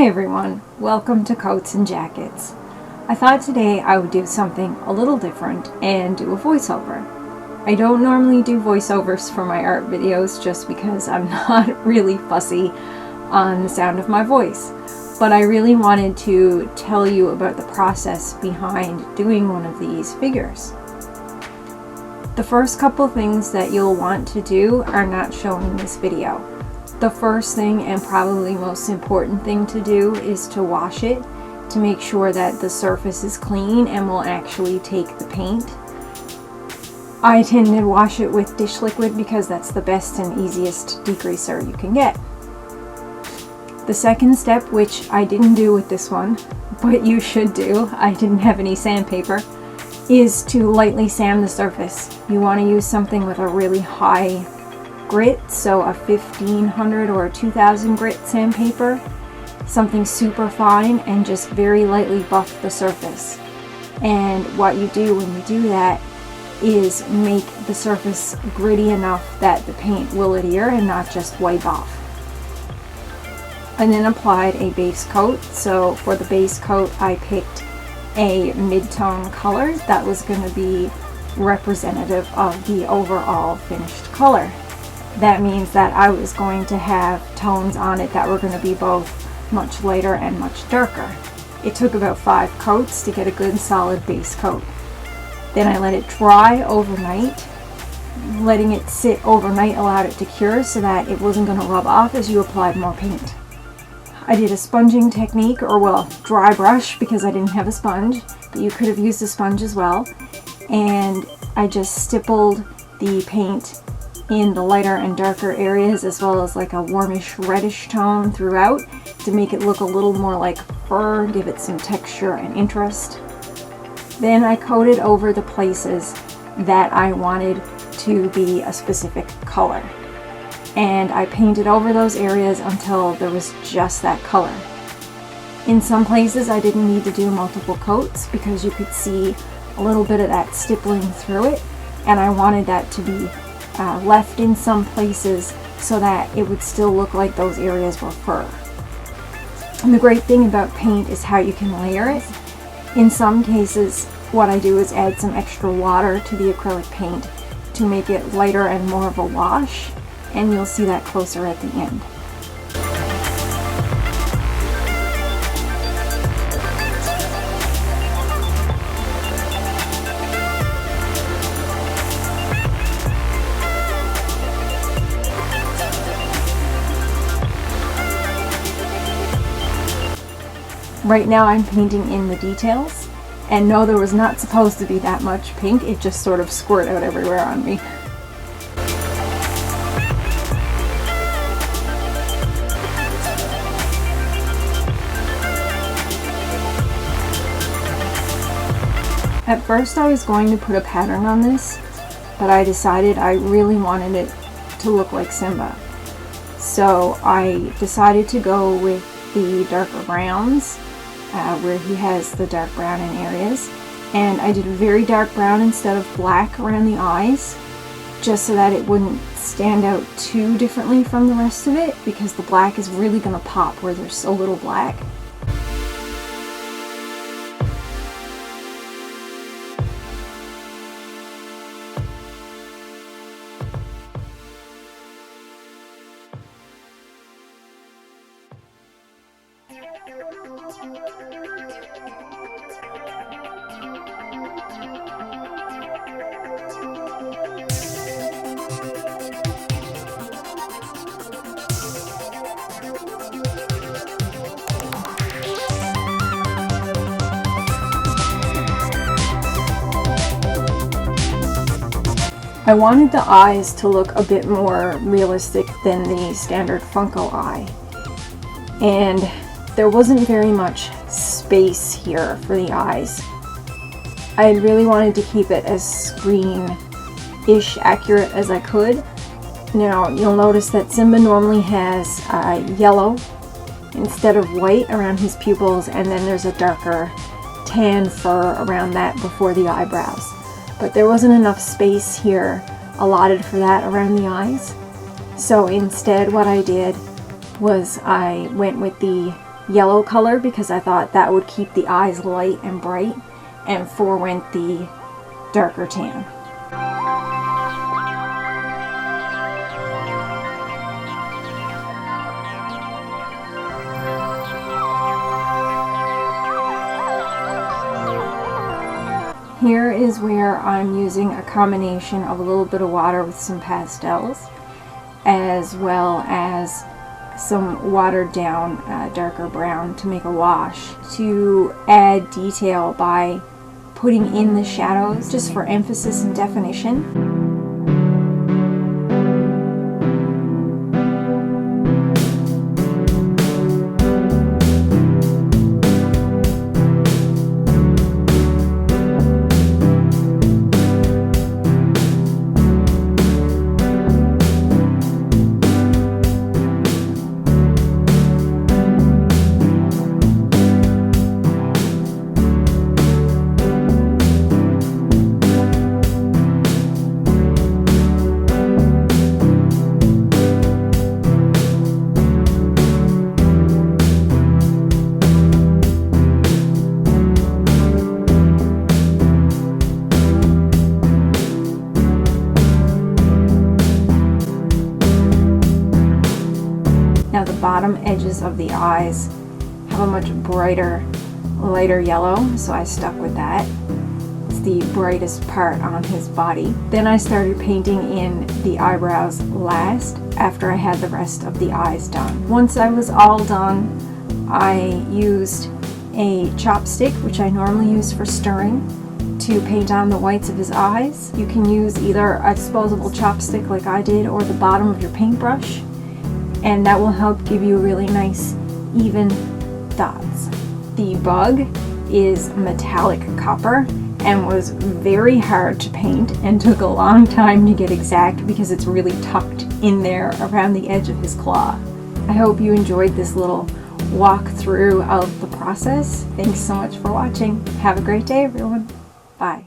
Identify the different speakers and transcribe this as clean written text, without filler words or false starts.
Speaker 1: Hi everyone, welcome to Coats and Jackets. I thought today I would do something a little different and do a voiceover. I don't normally do voiceovers for my art videos just because I'm not really fussy on the sound of my voice, but I really wanted to tell you about the process behind doing one of these figures. The first couple things that you'll want to do are not shown in this video. The first thing and probably most important thing to do is to wash it to make sure that the surface is clean and will actually take the paint. I tend to wash it with dish liquid because that's the best and easiest degreaser you can get. The second step, which I didn't do with this one, but you should do, I didn't have any sandpaper, is to lightly sand the surface. You want to use something with a really high grit, so a 1500 or a 2000 grit sandpaper, something super fine, and just very lightly buff the surface. And what you do when you do that is make the surface gritty enough that the paint will adhere and not just wipe off. And then applied a base coat. So for the base coat I picked a mid-tone color that was going to be representative of the overall finished color. That means that I was going to have tones on it that were going to be both much lighter and much darker. It took about 5 coats to get a good solid base coat. Then I let it dry overnight. Letting it sit overnight allowed it to cure so that it wasn't going to rub off as you applied more paint. I did a sponging technique, or well, dry brush, because I didn't have a sponge, but you could have used a sponge as well. And I just stippled the paint in the lighter and darker areas, as well as like a warmish reddish tone throughout to make it look a little more like fur, give it some texture and interest. Then I coated over the places that I wanted to be a specific color, and I painted over those areas until there was just that color. In some places I didn't need to do multiple coats because you could see a little bit of that stippling through it, and I wanted that to be left in some places so that it would still look like those areas were fur. And the great thing about paint is how you can layer it. In some cases, what I do is add some extra water to the acrylic paint to make it lighter and more of a wash, and you'll see that closer at the end. Right now I'm painting in the details, and no, there was not supposed to be that much pink, it just sort of squirted out everywhere on me. At first I was going to put a pattern on this, but I decided I really wanted it to look like Simba. So I decided to go with the darker browns, where he has the dark brown in areas, and I did a very dark brown instead of black around the eyes, just so that it wouldn't stand out too differently from the rest of it, because the black is really going to pop where there's so little black. I wanted the eyes to look a bit more realistic than the standard Funko eye, and there wasn't very much space here for the eyes. I really wanted to keep it as screen-ish accurate as I could. Now you'll notice that Simba normally has yellow instead of white around his pupils, and then there's a darker tan fur around that before the eyebrows. But there wasn't enough space here allotted for that around the eyes. So instead what I did was I went with the yellow color because I thought that would keep the eyes light and bright, and 4 went the darker tan. Here is where I'm using a combination of a little bit of water with some pastels, as well as some watered down darker brown to make a wash, to add detail by putting in the shadows just for emphasis and definition. Now the bottom edges of the eyes have a much brighter, lighter yellow, so I stuck with that. It's the brightest part on his body. Then I started painting in the eyebrows last, after I had the rest of the eyes done. Once I was all done, I used a chopstick, which I normally use for stirring, to paint on the whites of his eyes. You can use either a disposable chopstick like I did, or the bottom of your paintbrush, and that will help give you really nice even dots. The bug is metallic copper and was very hard to paint and took a long time to get exact because it's really tucked in there around the edge of his claw. I hope you enjoyed this little walk through of the process. Thanks so much for watching. Have a great day, everyone. Bye.